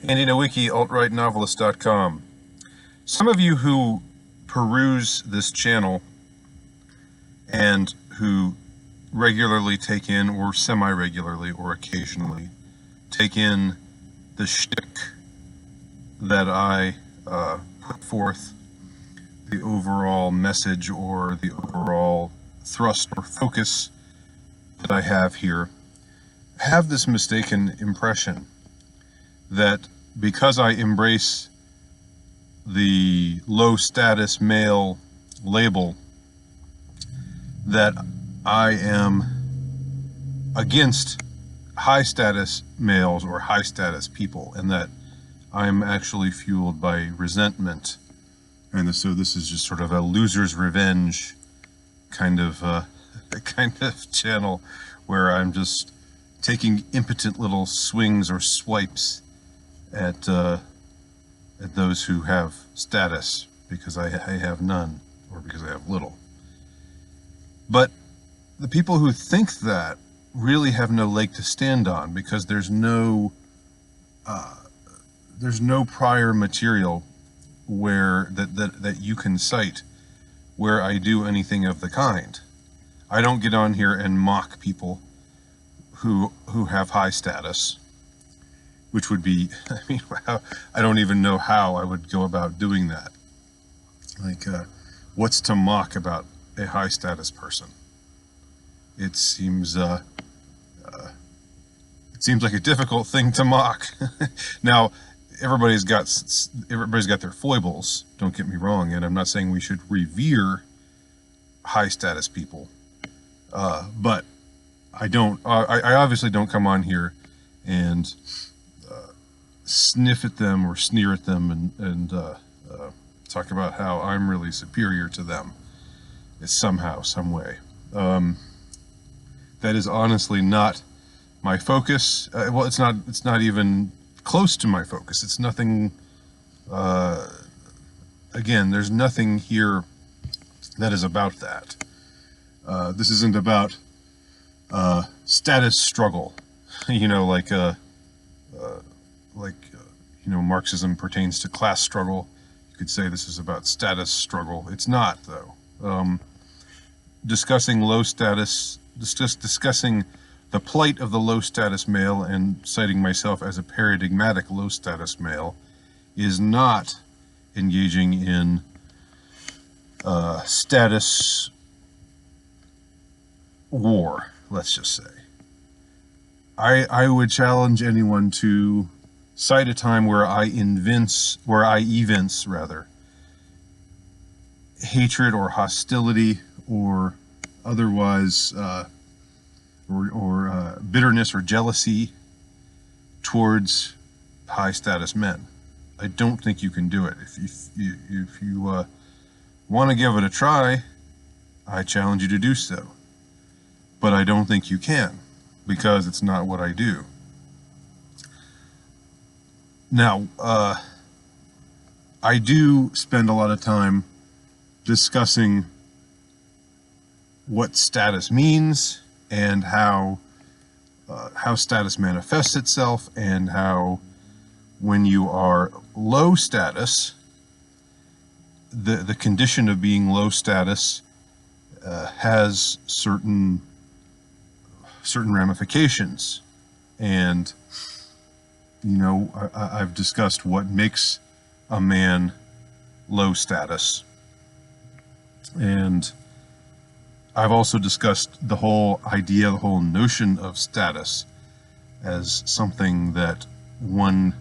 Andy Nowicki, altrightnovelist.com. Some of you who peruse this channel and who regularly take in, or semi-regularly, or occasionally take in the shtick that I put forth, the overall message or the overall thrust or focus that I have here, have this mistaken impression that because I embrace the low status male label, that I am against high status males or high status people, and that I'm actually fueled by resentment. And so this is just sort of a loser's revenge kind of channel where I'm just taking impotent little swings or swipes at those who have status because I have none, or because I have little. But the people who think that really have no leg to stand on, because there's no prior material where that you can cite where I do anything of the kind. I don't get on here and mock people who have high status, which would be, I mean, I don't even know how I would go about doing that. Like, what's to mock about a high status person? It seems like a difficult thing to mock. Now, everybody's got their foibles, don't get me wrong, and I'm not saying we should revere high status people, but I obviously don't come on here and sniff at them or sneer at them and talk about how I'm really superior to them. It's somehow, some way. That is honestly not my focus. Well, it's not even close to my focus. It's nothing. Again, there's nothing here that is about that. This isn't about status struggle. You know, like Marxism pertains to class struggle. You could say this is about status struggle. It's not, though. Discussing low status, discussing the plight of the low status male and citing myself as a paradigmatic low status male is not engaging in status war, let's just say. I would challenge anyone to cite a time where I evince hatred or hostility or otherwise bitterness or jealousy towards high status men. I don't think you can do it. If you want to give it a try, I challenge you to do so. But I don't think you can, because it's not what I do. Now, I do spend a lot of time discussing what status means and how status manifests itself, and how when you are low status, the condition of being low status has certain ramifications. And you know, I've discussed what makes a man low status, and I've also discussed the whole idea, the whole notion of status as something that one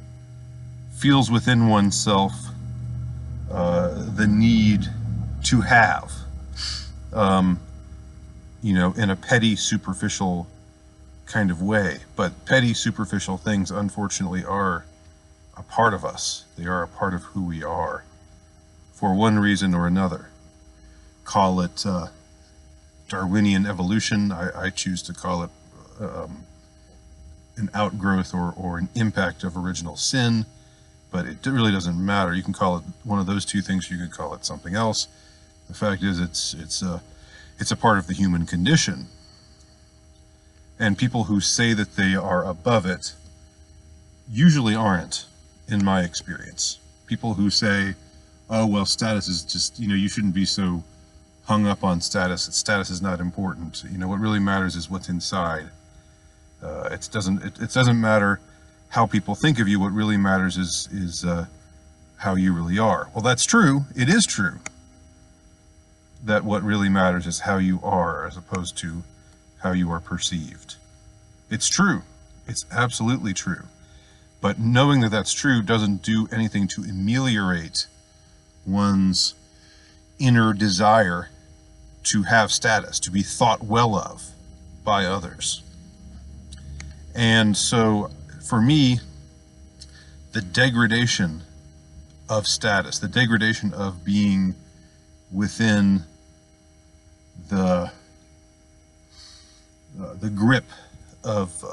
feels within oneself the need to have, you know, in a petty, superficial kind of way. But petty, superficial things, unfortunately, are a part of us. They are a part of who we are, for one reason or another. Call it Darwinian evolution. I choose to call it an outgrowth or an impact of original sin, but it really doesn't matter. You can call it one of those two things. You could call it something else. The fact is, it's a part of the human condition. And people who say that they are above it usually aren't. in my experience. People who say, oh, well, status is just, you shouldn't be so hung up on status. Status is not important. What really matters is what's inside. It doesn't matter how people think of you. What really matters is how you really are. Well, that's true. It is true that what really matters is how you are as opposed to how you are perceived. It's true. It's absolutely true. But knowing that that's true doesn't do anything to ameliorate one's inner desire to have status, to be thought well of by others. And so, for me, the degradation of status, the degradation of being within the grip of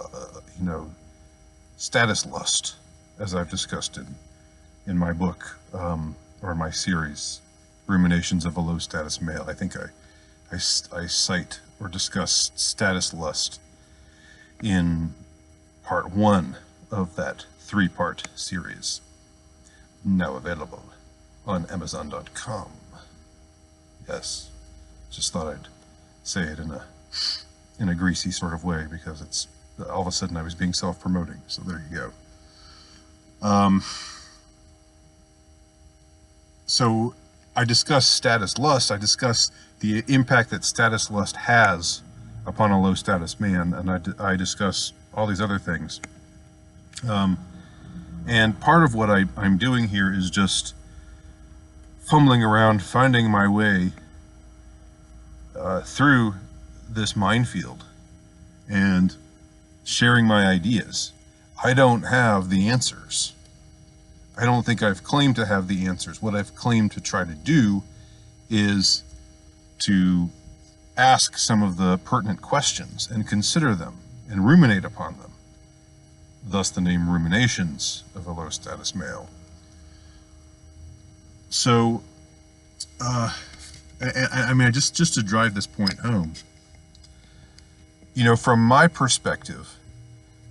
status lust, as I've discussed in my book or my series, Ruminations of a Low Status Male. I think I cite or discuss status lust in part 1 of that 3-part series, now available on Amazon.com. Yes, just thought I'd say it in a greasy sort of way, because it's all of a sudden I was being self-promoting. So there you go. So I discuss status lust. I discuss the impact that status lust has upon a low status man, and I discuss all these other things. And part of what I'm doing here is just fumbling around, finding my way through this minefield and sharing my ideas. I don't have the answers. I don't think I've claimed to have the answers. What I've claimed to try to do is to ask some of the pertinent questions and consider them and ruminate upon them. Thus the name Ruminations of a Low Status Male. So, I mean, just to drive this point home, from my perspective,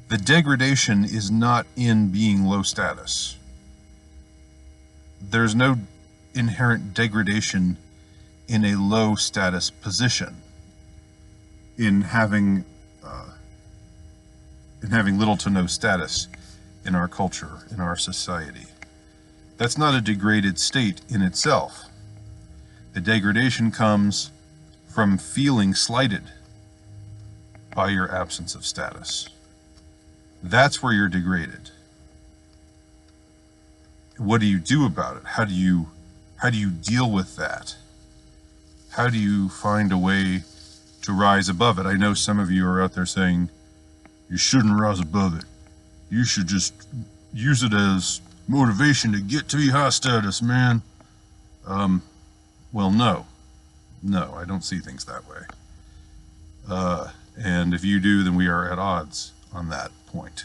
the degradation is not in being low status. There's no inherent degradation in a low status position, in having little to no status in our culture, in our society. That's not a degraded state in itself. The degradation comes from feeling slighted by your absence of status. That's where you're degraded. What do you do about it? How do you deal with that? How do you find a way to rise above it? I know some of you are out there saying, you shouldn't rise above it. You should just use it as motivation to get to be high status, man. Well, no, I don't see things that way. And if you do, then we are at odds on that point.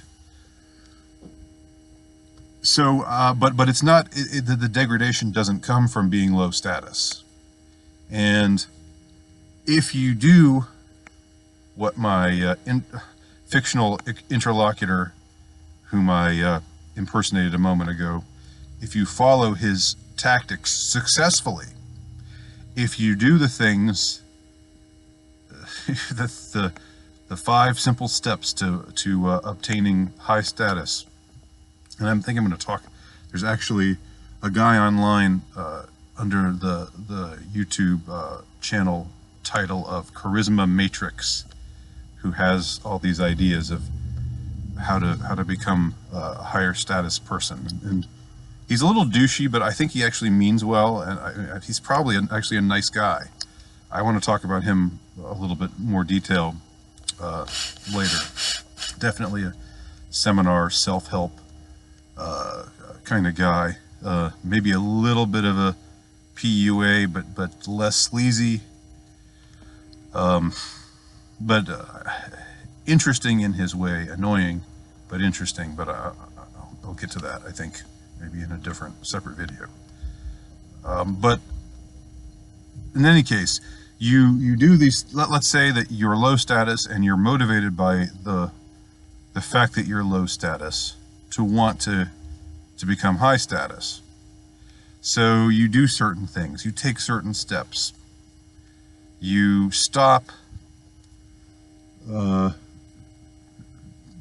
So, but it's not, the degradation doesn't come from being low status. And if you do what my fictional interlocutor, whom I impersonated a moment ago, if you follow his tactics successfully, if you do the things, the 5 simple steps to obtaining high status. And I'm thinking I'm going to talk. There's actually a guy online under the YouTube channel title of Charisma Matrix, who has all these ideas of how to become a higher status person. And he's a little douchey, but I think he actually means well, and he's probably actually a nice guy. I want to talk about him a little bit more detail later. Definitely a seminar, self-help kind of guy. Maybe a little bit of a PUA, but less sleazy. But interesting in his way, annoying, but interesting. But I'll get to that, I think, maybe in a different, separate video. But in any case, you do these, let's say that you're low status and you're motivated by the fact that you're low status to want to to become high status. So you do certain things, you take certain steps, you stop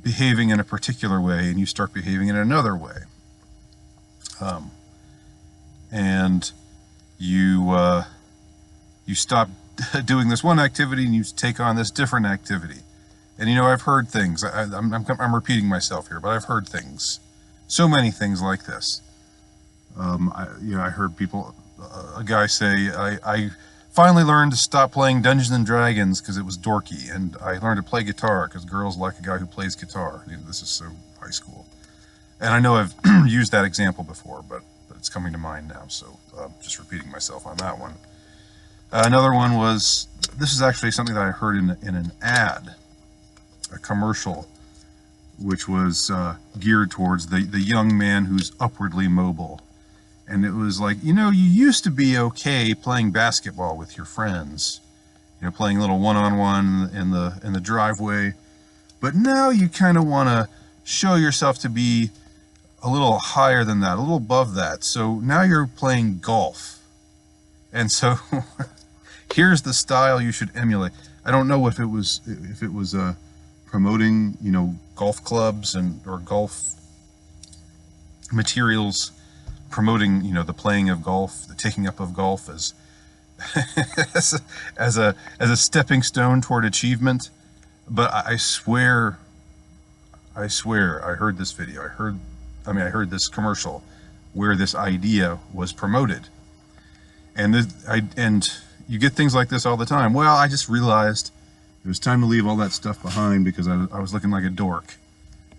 behaving in a particular way and you start behaving in another way. And you stop doing this one activity and you take on this different activity. And you know, I've heard things, I'm repeating myself here, but I've heard things, so many things like this. I heard people, a guy say, I finally learned to stop playing Dungeons and Dragons because it was dorky, and I learned to play guitar because girls like a guy who plays guitar. You know, this is so high school. And I know I've used that example before, but it's coming to mind now, so just repeating myself on that one. Another one was, this is actually something that I heard in an ad, a commercial, which was geared towards the young man who's upwardly mobile. And it was like, you know, you used to be okay playing basketball with your friends, you know, playing a little one-on-one in the driveway, but now you kind of want to show yourself to be a little higher than that, a little above that. So now you're playing golf. And so here's the style you should emulate. I don't know if it was promoting, you know, golf clubs or golf materials, promoting, you know, the playing of golf, the taking up of golf as as a stepping stone toward achievement. But I swear I heard this video. I heard this commercial where this idea was promoted. And you get things like this all the time. Well, I just realized it was time to leave all that stuff behind because I was looking like a dork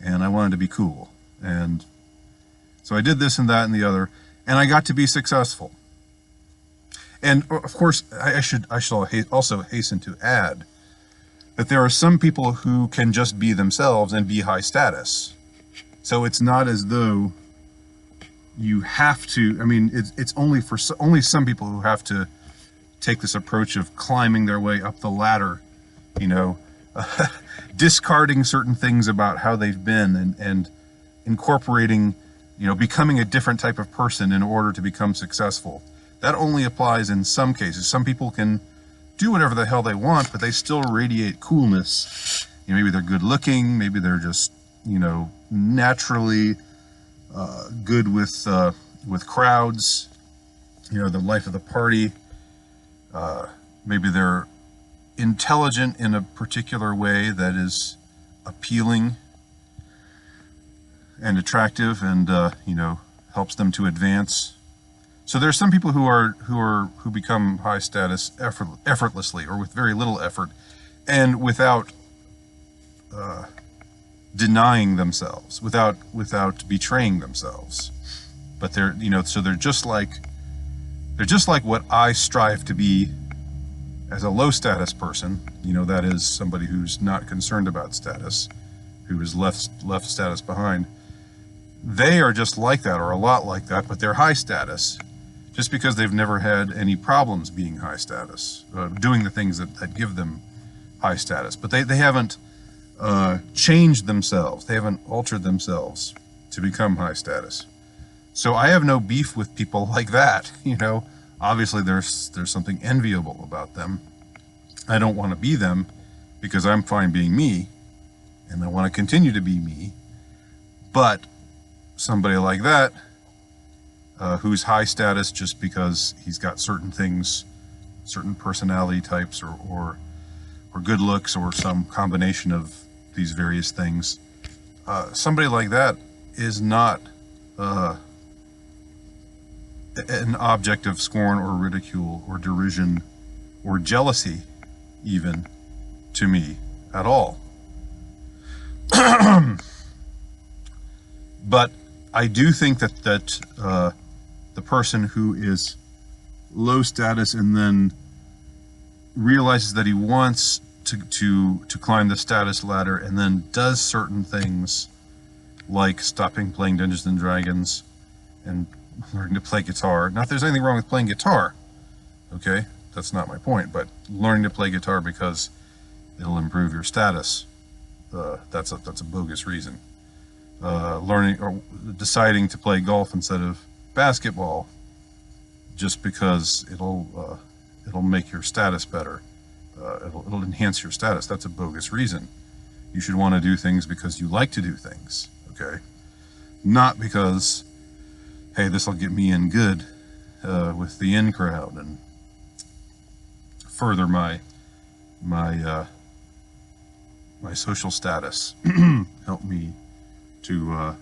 and I wanted to be cool. And so I did this and that and the other, and I got to be successful. And of course, I should also hasten to add that there are some people who can just be themselves and be high status. So it's not as though you have to, I mean, it's only some people who have to take this approach of climbing their way up the ladder, you know, discarding certain things about how they've been and incorporating, you know, becoming a different type of person in order to become successful. That only applies in some cases. Some people can do whatever the hell they want, but they still radiate coolness. You know, maybe they're good looking, maybe they're just, you know, naturally good with crowds, you know, the life of the party. Maybe they're intelligent in a particular way that is appealing and attractive and you know, helps them to advance. So there's some people who become high status effortlessly or with very little effort and without denying themselves, without betraying themselves. But they're, you know, so they're just like what I strive to be as a low status person. You know, that is somebody who's not concerned about status, who has left status behind. They are just like that, or a lot like that, but they're high status just because they've never had any problems being high status, doing the things that give them high status. But they haven't changed themselves. They haven't altered themselves to become high status. So I have no beef with people like that. You know, obviously there's something enviable about them. I don't want to be them because I'm fine being me, and I want to continue to be me. But somebody like that, who's high status just because he's got certain things, certain personality types, or good looks, or some combination of these various things, somebody like that is not an object of scorn or ridicule or derision or jealousy even to me at all. But I do think that the person who is low status and then realizes that he wants to climb the status ladder and then does certain things like stopping playing Dungeons and Dragons and learning to play guitar. Not that there's anything wrong with playing guitar, okay? That's not my point, but learning to play guitar because it'll improve your status, that's a bogus reason. learning or deciding to play golf instead of basketball just because it'll make your status better. It'll enhance your status. That's a bogus reason. You should want to do things because you like to do things, okay? Not because, hey, this will get me in good with the in crowd and further my social status. Help me to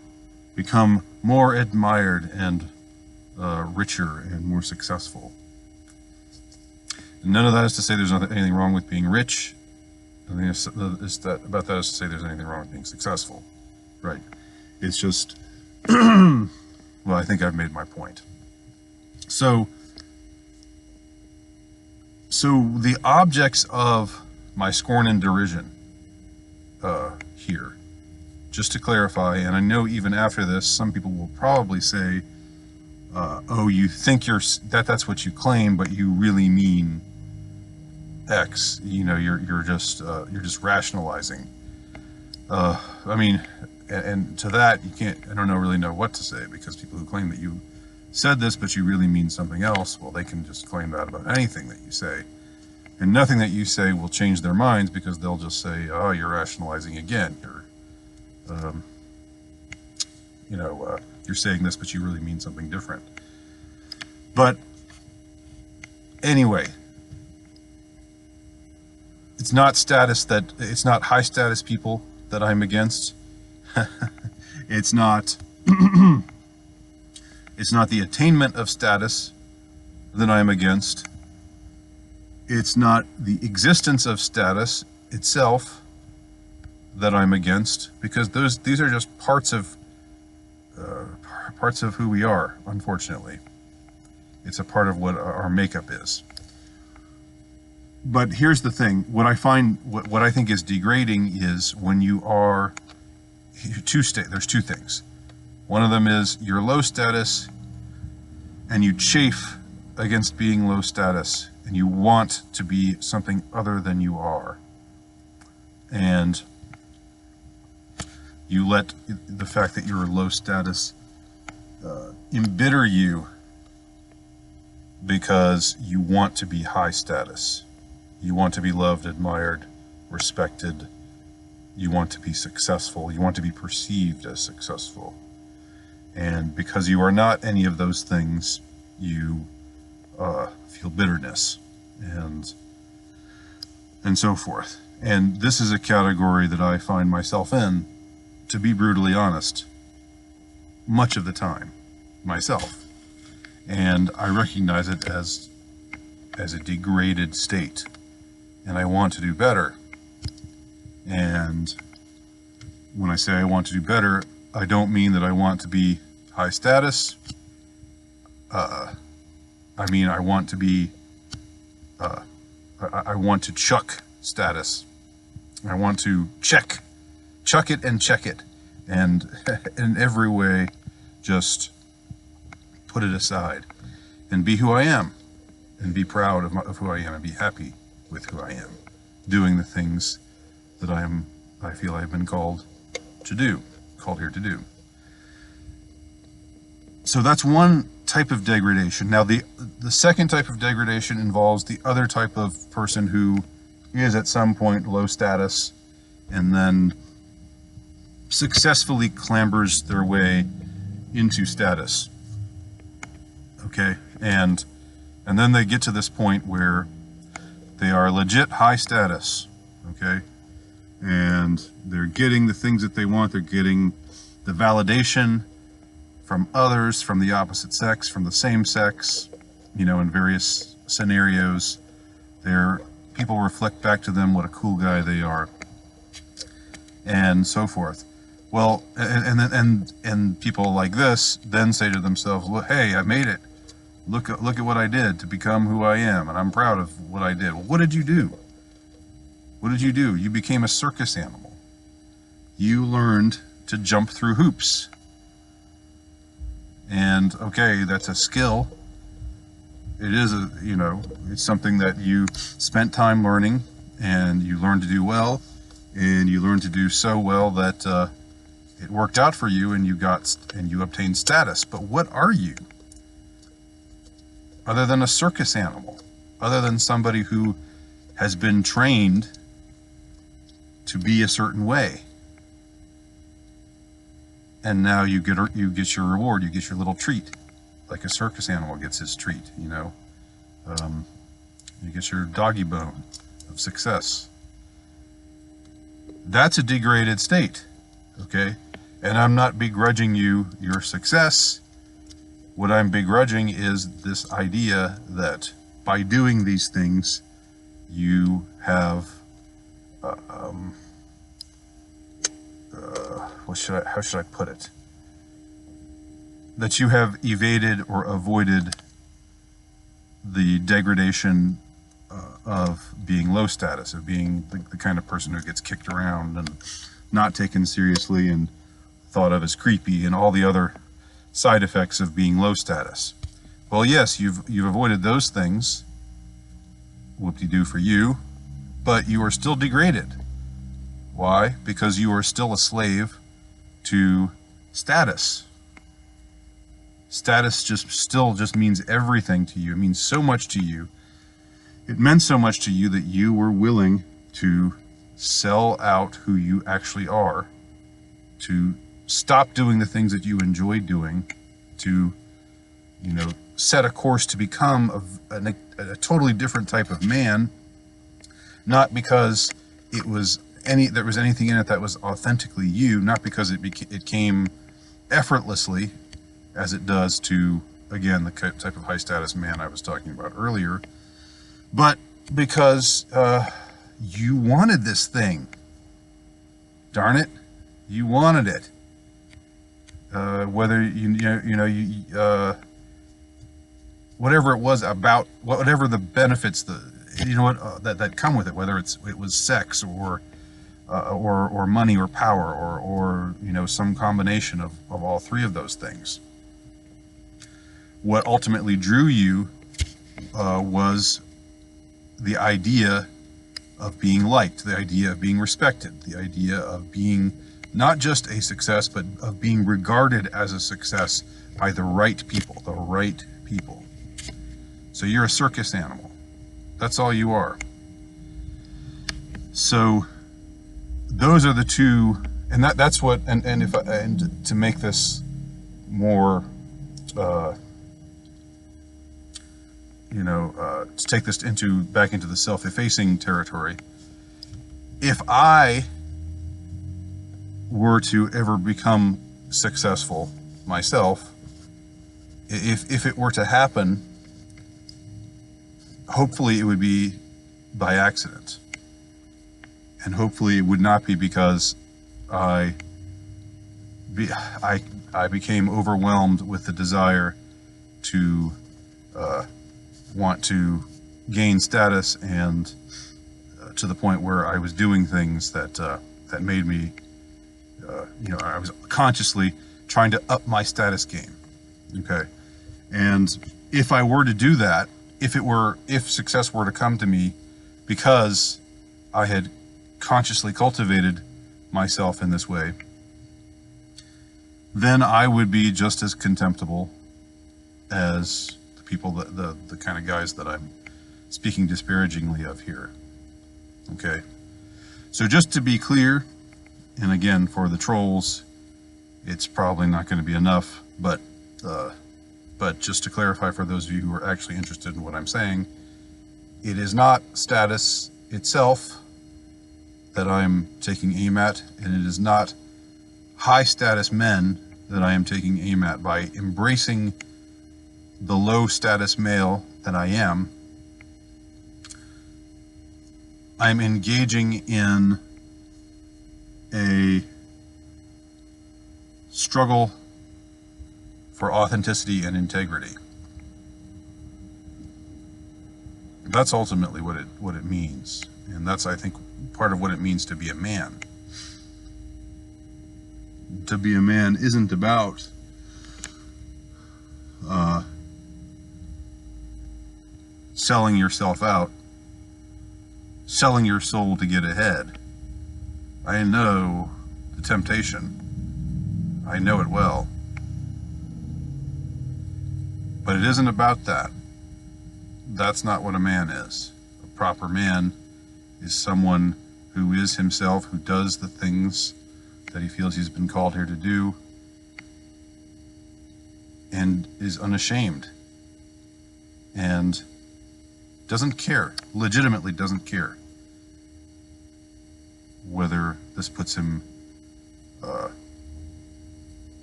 become more admired and richer and more successful. And none of that is to say there's anything wrong with being rich. Nothing about that is to say there's anything wrong with being successful. Right. It's just, well, I think I've made my point. So the objects of my scorn and derision here, just to clarify, and I know even after this, some people will probably say, oh, you think that's what you claim, but you really mean X. You know, you're just rationalizing. I mean, and to that you can't. I don't really know what to say, because people who claim that you said this but you really mean something else, well, they can just claim that about anything that you say, and nothing that you say will change their minds, because they'll just say, oh, you're rationalizing again. You're saying this but you really mean something different. But anyway, it's not high status people that I'm against. It's not the attainment of status that I'm against. It's not the existence of status itself that I'm against, because these are just parts of who we are, unfortunately. It's a part of what our makeup is. But here's the thing: what I think is degrading is when you are there's two things. One of them is you're low status and you chafe against being low status, and you want to be something other than you are, and you let the fact that you're low status embitter you because you want to be high status. You want to be loved, admired, respected. You want to be successful. You want to be perceived as successful. And because you are not any of those things, you feel bitterness and so forth. And this is a category that I find myself in, to be brutally honest, much of the time, myself. And I recognize it as a degraded state, and I want to do better. And when I say I want to do better, I don't mean that I want to be high status. I mean I want to be I want to chuck status. I want to chuck it and check it, and in every way just put it aside and be who I am, and be proud of who I am, and be happy with who I am, doing the things that I feel I've been called here to do. So that's one type of degradation. Now the second type of degradation involves the other type of person who is at some point low status and then successfully clambers their way into status. Okay, and then they get to this point where they are legit high status, okay, and they're getting the things that they want. They're getting the validation from others, from the opposite sex, from the same sex, in various scenarios. People reflect back to them what a cool guy they are, and so forth. Well, and people like this then say to themselves, well, hey, I made it. Look at what I did to become who I am, and I'm proud of what I did. Well, what did you do? What did you do? You became a circus animal. You learned to jump through hoops. And okay, that's a skill. It is it's something that you spent time learning, and you learned to do well, and you learned to do so well that It worked out for you and you obtained status. But what are you? Other than a circus animal, other than somebody who has been trained to be a certain way. And now you get your reward, you get your little treat, like a circus animal gets his treat, you know. You get your doggy bone of success. That's a degraded state, okay? And I'm not begrudging you your success. What I'm begrudging is this idea that by doing these things, you have, how should I put it? That you have evaded or avoided the degradation of being low status, of being the kind of person who gets kicked around and not taken seriously and thought of as creepy and all the other side effects of being low status. Well, yes, you've avoided those things, whoop-de-doo for you, but you are still degraded. Why? Because you are still a slave to status. Status still means everything to you. It means so much to you. It meant so much to you that you were willing to sell out who you actually are, to stop doing the things that you enjoy doing, to, you know, set a course to become a totally different type of man, not because there was anything in it that was authentically you, not because it came effortlessly, as it does to, again, the type of high status man I was talking about earlier, but because you wanted this thing. Darn it, you wanted it. Whether whatever it was about, whatever the benefits that come with it, whether it was sex or money or power or you know, some combination of all three of those things. What ultimately drew you was the idea of being liked, the idea of being respected, the idea of being not just a success, but of being regarded as a success by the right people, So you're a circus animal. That's all you are. So those are the two, and that's what, and to make this more, to take this back into the self-effacing territory, if I were to ever become successful myself, if it were to happen, hopefully it would be by accident. And hopefully it would not be because I became overwhelmed with the desire to want to gain status, and to the point where I was doing things that made me, I was consciously trying to up my status game. Okay, and if I were to do that, if success were to come to me because I had consciously cultivated myself in this way, then I would be just as contemptible as the people, the kind of guys that I'm speaking disparagingly of here. Okay, so just to be clear, and again, for the trolls, it's probably not going to be enough, but just to clarify for those of you who are actually interested in what I'm saying, it is not status itself that I'm taking aim at, and it is not high status men that I am taking aim at by embracing the low status male that I am. I'm engaging in a struggle for authenticity and integrity. That's ultimately what it means, and that's, I think, part of what it means to be a man. To be a man isn't about selling yourself out, selling your soul to get ahead. I know the temptation. I know it well. But it isn't about that. That's not what a man is. A proper man is someone who is himself, who does the things that he feels he's been called here to do, and is unashamed, and doesn't care, legitimately doesn't care whether this puts him,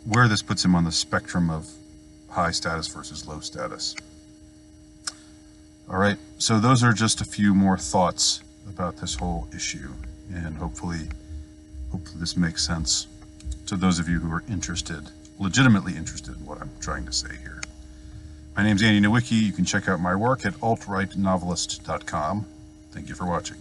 where this puts him on the spectrum of high status versus low status. All right, so those are just a few more thoughts about this whole issue, and hopefully this makes sense to those of you who are interested, legitimately interested in what I'm trying to say here. My name's Andy Nowicki. You can check out my work at altrightnovelist.com. Thank you for watching.